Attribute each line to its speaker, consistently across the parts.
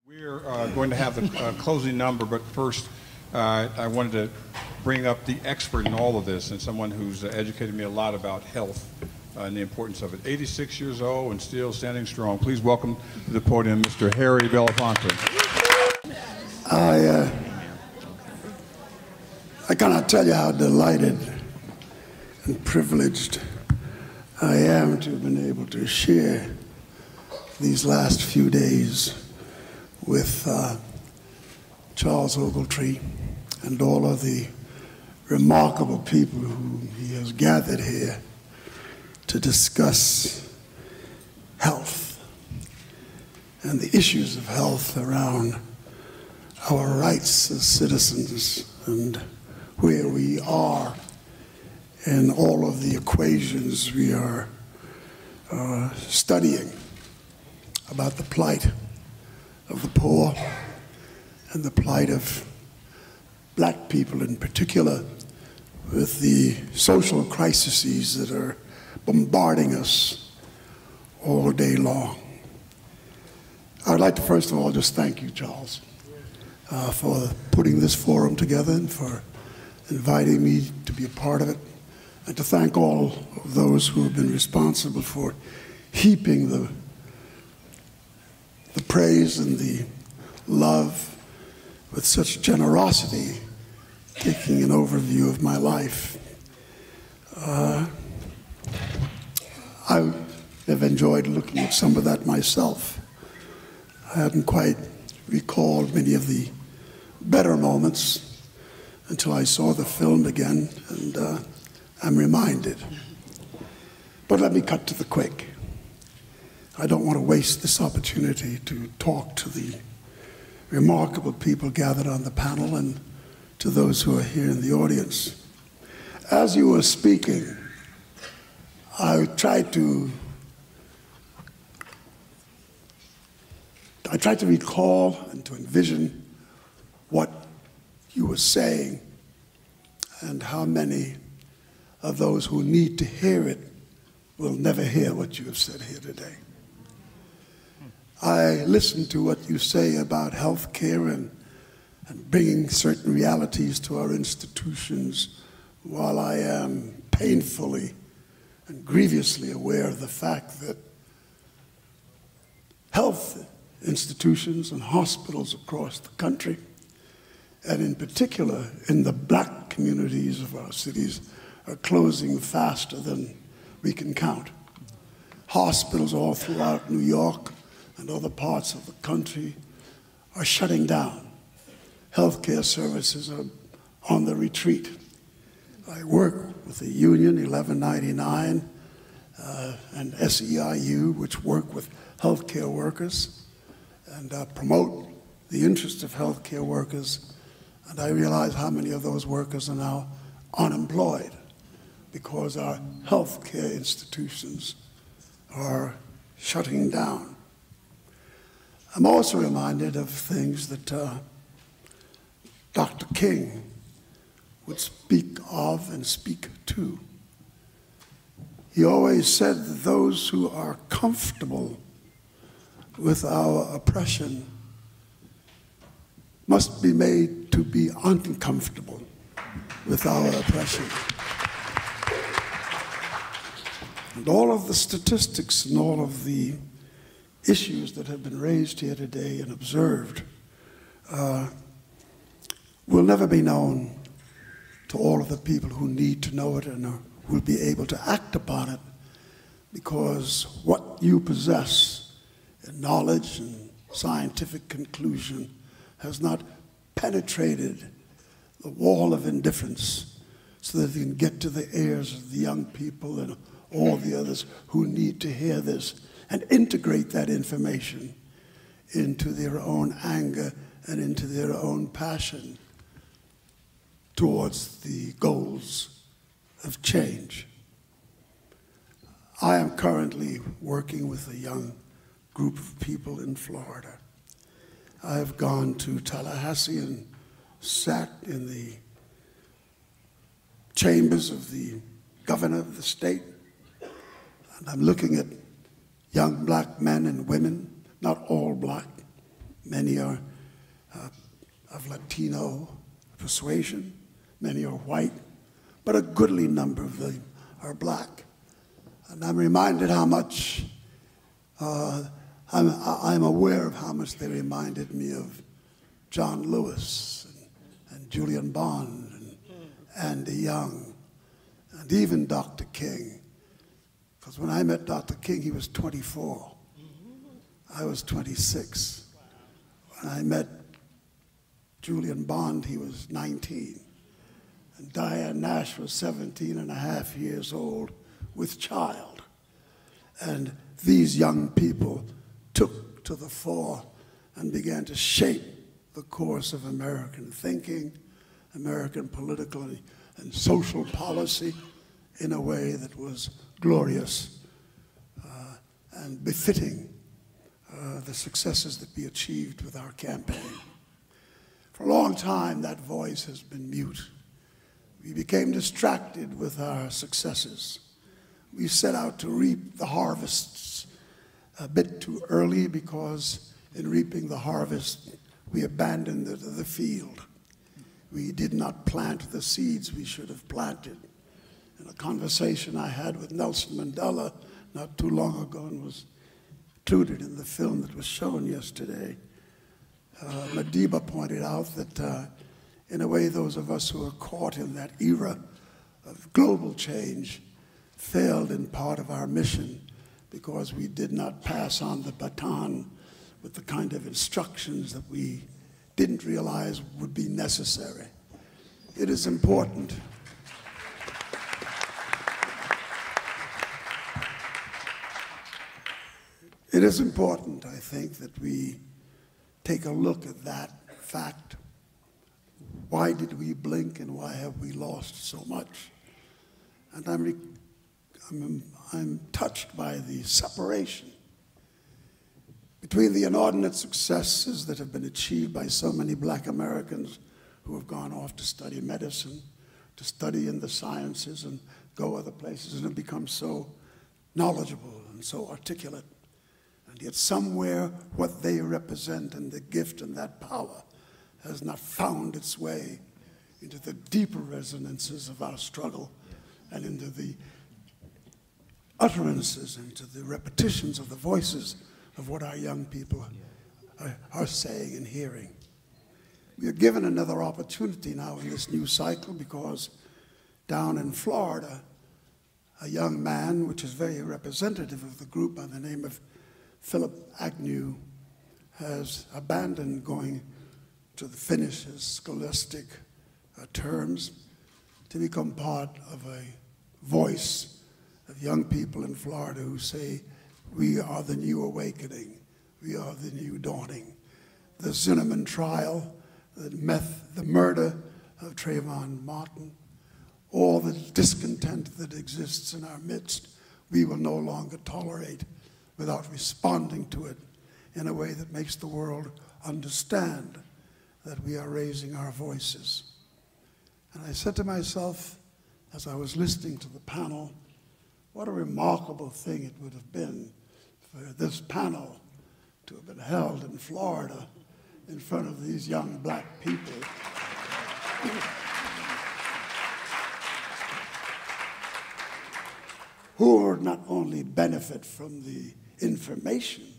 Speaker 1: We're going to have the closing number, but first I wanted to bring up the expert in all of this and someone who's educated me a lot about health and the importance of it. 86 years old and still standing strong. Please welcome to the podium Mr. Harry Belafonte.
Speaker 2: I cannot tell you how delighted and privileged I am to have been able to share these last few days with Charles Ogletree and all of the remarkable people whom he has gathered here to discuss health and the issues of health around our rights as citizens and where we are in all of the equations we are studying about the plight of the poor and the plight of black people in particular, with the social crises that are bombarding us all day long. I would like to first of all just thank you, Charles, for putting this forum together and for inviting me to be a part of it, and to thank all of those who have been responsible for heaping the praise and the love with such generosity, taking an overview of my life. I have enjoyed looking at some of that myself. I hadn't quite recalled many of the better moments until I saw the film again, and I'm reminded. But let me cut to the quick. I don't want to waste this opportunity to talk to the remarkable people gathered on the panel and to those who are here in the audience. As you were speaking, I tried to recall and to envision what you were saying and how many of those who need to hear it will never hear what you have said here today. I listened to what you say about health care and bringing certain realities to our institutions, while I am painfully and grievously aware of the fact that health institutions and hospitals across the country, and in particular in the black communities of our cities, are closing faster than we can count. Hospitals all throughout New York and other parts of the country are shutting down. Healthcare services are on the retreat. I work with the union 1199 and SEIU, which work with healthcare workers and promote the interests of healthcare workers. And I realize how many of those workers are now unemployed because our healthcare institutions are shutting down. I'm also reminded of things that Dr. King would speak of and speak to. He always said that those who are comfortable with our oppression must be made to be uncomfortable with our oppression. And all of the statistics and all of the issues that have been raised here today and observed will never be known to all of the people who need to know it and will be able to act upon it, because what you possess in knowledge and scientific conclusion has not penetrated the wall of indifference so that it can get to the ears of the young people and all the others who need to hear this and integrate that information into their own anger and into their own passion towards the goals of change. I am currently working with a young group of people in Florida. I have gone to Tallahassee and sat in the chambers of the governor of the state, and I'm looking at young black men and women, not all black, Many are of Latino persuasion, many are white, but a goodly number of them are black. And I'm reminded how much, I'm aware of how much they reminded me of John Lewis and Julian Bond and Andy Young and even Dr. King. Because when I met Dr. King, he was 24. I was 26. When I met Julian Bond, he was 19. And Diane Nash was 17 and a half years old with child. And these young people took to the fore and began to shape the course of American thinking, American political and social policy in a way that was glorious and befitting the successes that we achieved with our campaign. For a long time, that voice has been mute. We became distracted with our successes. We set out to reap the harvests a bit too early because in reaping the harvest, we abandoned the field. We did not plant the seeds we should have planted. In a conversation I had with Nelson Mandela not too long ago and was included in the film that was shown yesterday, Madiba pointed out that in a way those of us who are caught in that era of global change failed in part of our mission because we did not pass on the baton with the kind of instructions that we didn't realize would be necessary. It is important. It is important, I think, that we take a look at that fact. Why did we blink and why have we lost so much? And I'm touched by the separation between the inordinate successes that have been achieved by so many black Americans who have gone off to study medicine, to study in the sciences and go other places and have become so knowledgeable and so articulate. And yet somewhere what they represent and the gift and that power has not found its way into the deeper resonances of our struggle and into the utterances, into the repetitions of the voices of what our young people are saying and hearing. We are given another opportunity now in this new cycle because down in Florida, a young man, which is very representative of the group by the name of Philip Agnew, has abandoned going to finish his scholastic terms to become part of a voice of young people in Florida who say, we are the new awakening, we are the new dawning. The Zimmerman trial, the murder of Trayvon Martin, all the discontent that exists in our midst, we will no longer tolerate without responding to it in a way that makes the world understand that we are raising our voices. And I said to myself, as I was listening to the panel, what a remarkable thing it would have been for this panel to have been held in Florida in front of these young black people. Who would not only benefit from the information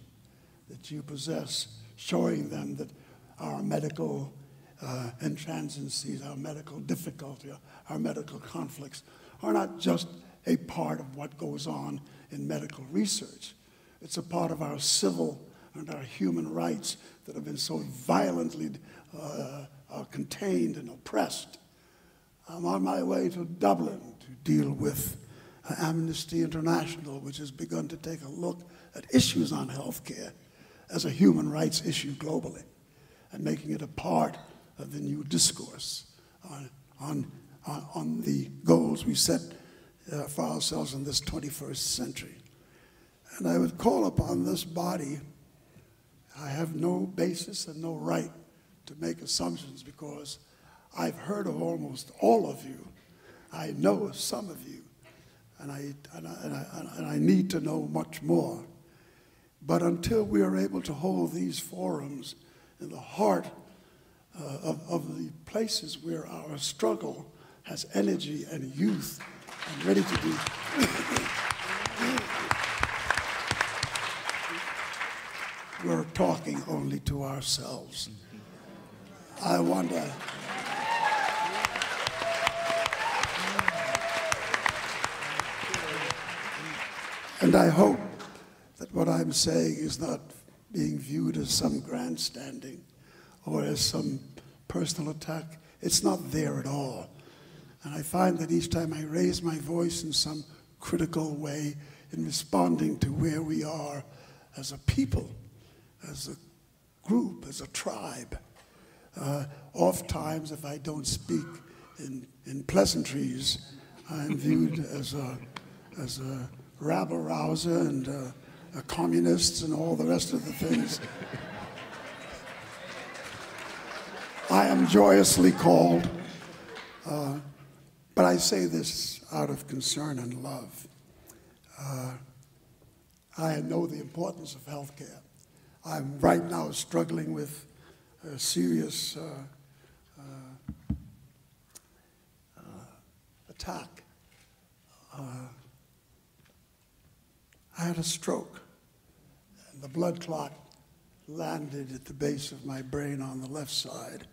Speaker 2: that you possess, showing them that our medical intransiencies, our medical difficulty, our medical conflicts are not just a part of what goes on in medical research. It's a part of our civil and our human rights that have been so violently contained and oppressed. I'm on my way to Dublin to deal with Amnesty International, which has begun to take a look at issues on health care as a human rights issue globally and making it a part of the new discourse on the goals we set for ourselves in this 21st century. And I would call upon this body. I have no basis and no right to make assumptions because I've heard of almost all of you. I know of some of you, and I need to know much more. But until we are able to hold these forums in the heart of the places where our struggle has energy and youth and ready to be. We're talking only to ourselves. I wonder. And I hope that what I'm saying is not being viewed as some grandstanding or as some personal attack. It's not there at all. And I find that each time I raise my voice in some critical way in responding to where we are as a people, as a group, as a tribe, oftentimes if I don't speak in pleasantries, I'm viewed as a rabble-rouser and a communist and all the rest of the things. I am joyously called, but I say this out of concern and love. I know the importance of health care. I'm right now struggling with a serious attack. I had a stroke, and the blood clot landed at the base of my brain on the left side.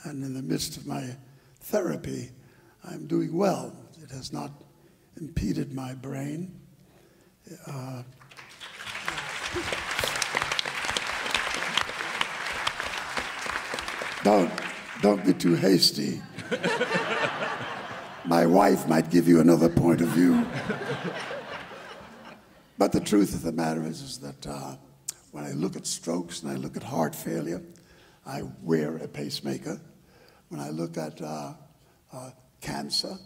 Speaker 2: And in the midst of my therapy, I'm doing well. It has not impeded my brain. Don't be too hasty. My wife might give you another point of view. But the truth of the matter is that when I look at strokes and I look at heart failure, I wear a pacemaker. When I look at cancer,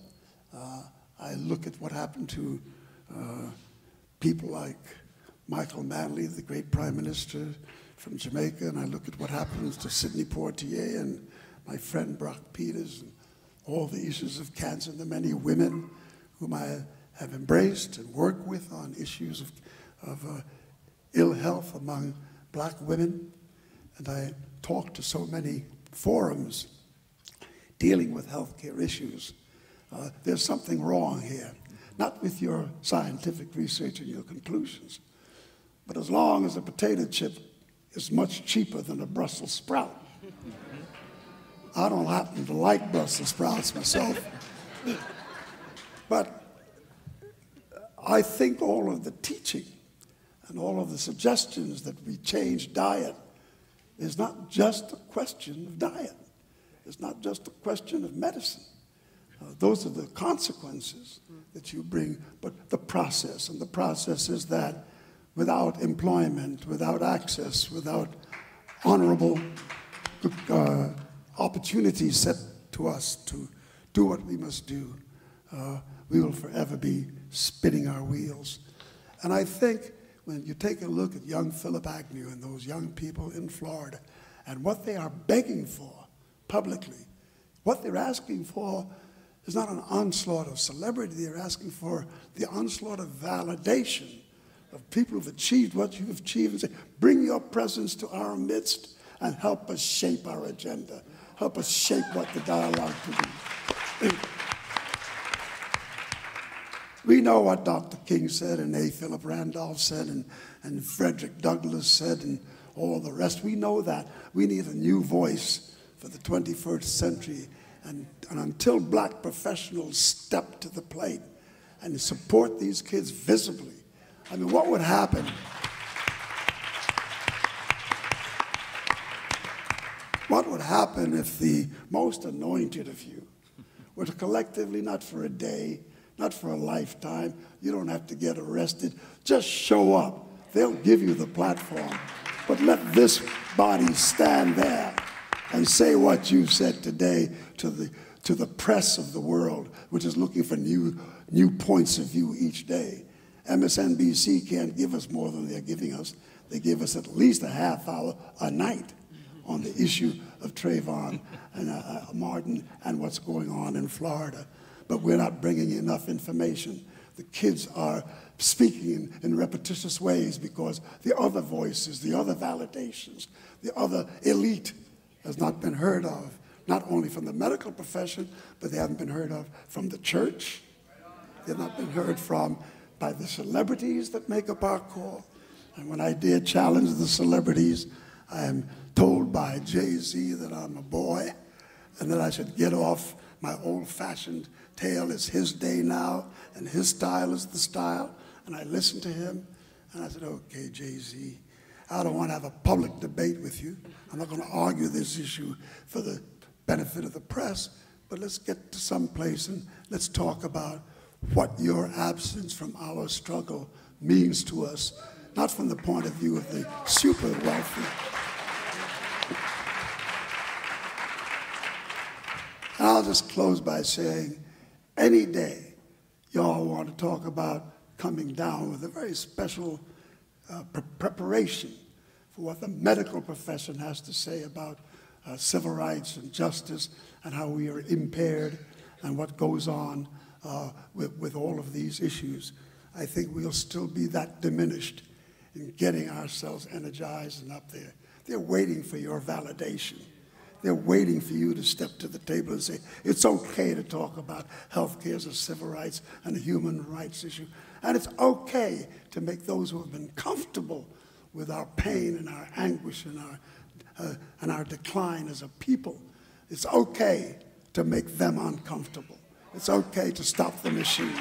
Speaker 2: I look at what happened to people like Michael Manley, the great Prime Minister from Jamaica, and I look at what happens to Sidney Poitier and my friend Brock Peters, and all the issues of cancer, and the many women whom I have embraced and worked with on issues of ill health among black women. And I talk to so many forums dealing with healthcare issues. There's something wrong here, not with your scientific research and your conclusions, but as long as a potato chip is much cheaper than a Brussels sprout. I don't happen to like Brussels sprouts myself, but I think all of the teaching and all of the suggestions that we change diet is not just a question of diet. It's not just a question of medicine. Those are the consequences that you bring, but the process. And the process is that without employment, without access, without honorable opportunities set to us to do what we must do, we will forever be spinning our wheels. And I think when you take a look at young Philip Agnew and those young people in Florida and what they are begging for publicly, what they're asking for is not an onslaught of celebrity. They're asking for the onslaught of validation of people who've achieved what you've achieved, and say, bring your presence to our midst and help us shape our agenda. Help us shape what the dialogue to be. We know what Dr. King said, and A. Philip Randolph said, and Frederick Douglass said, and all the rest. We know that. We need a new voice for the 21st century. And until black professionals step to the plate and support these kids visibly, I mean, what would happen? What would happen if the most anointed of you were to collectively, not for a day, not for a lifetime, you don't have to get arrested, just show up. They'll give you the platform. But let this body stand there and say what you said today to the press of the world, which is looking for new points of view each day. MSNBC can't give us more than they're giving us. They give us at least a half hour a night on the issue of Trayvon and Martin and what's going on in Florida. But we're not bringing enough information The kids are speaking in repetitious ways because the other voices, the other validations, the other elite has not been heard of, not only from the medical profession, but they haven't been heard of from the church. They've not been heard from by the celebrities that make up our core. And when I dare challenge the celebrities, I am told by Jay-Z that I'm a boy and that I should get off my old-fashioned tale. It's his day now, and his style is the style. And I listened to him, and I said, okay, Jay-Z, I don't want to have a public debate with you. I'm not going to argue this issue for the benefit of the press, but let's get to some place and let's talk about what your absence from our struggle means to us, not from the point of view of the super wealthy. And I'll just close by saying, any day y'all want to talk about coming down with a very special preparation for what the medical profession has to say about civil rights and justice and how we are impaired and what goes on with all of these issues, I think we'll still be that diminished in getting ourselves energized and up there. They're waiting for your validation. They're waiting for you to step to the table and say, it's okay to talk about health care as a civil rights and a human rights issue. And it's okay to make those who have been comfortable with our pain and our anguish and our decline as a people, it's okay to make them uncomfortable. It's okay to stop the machine.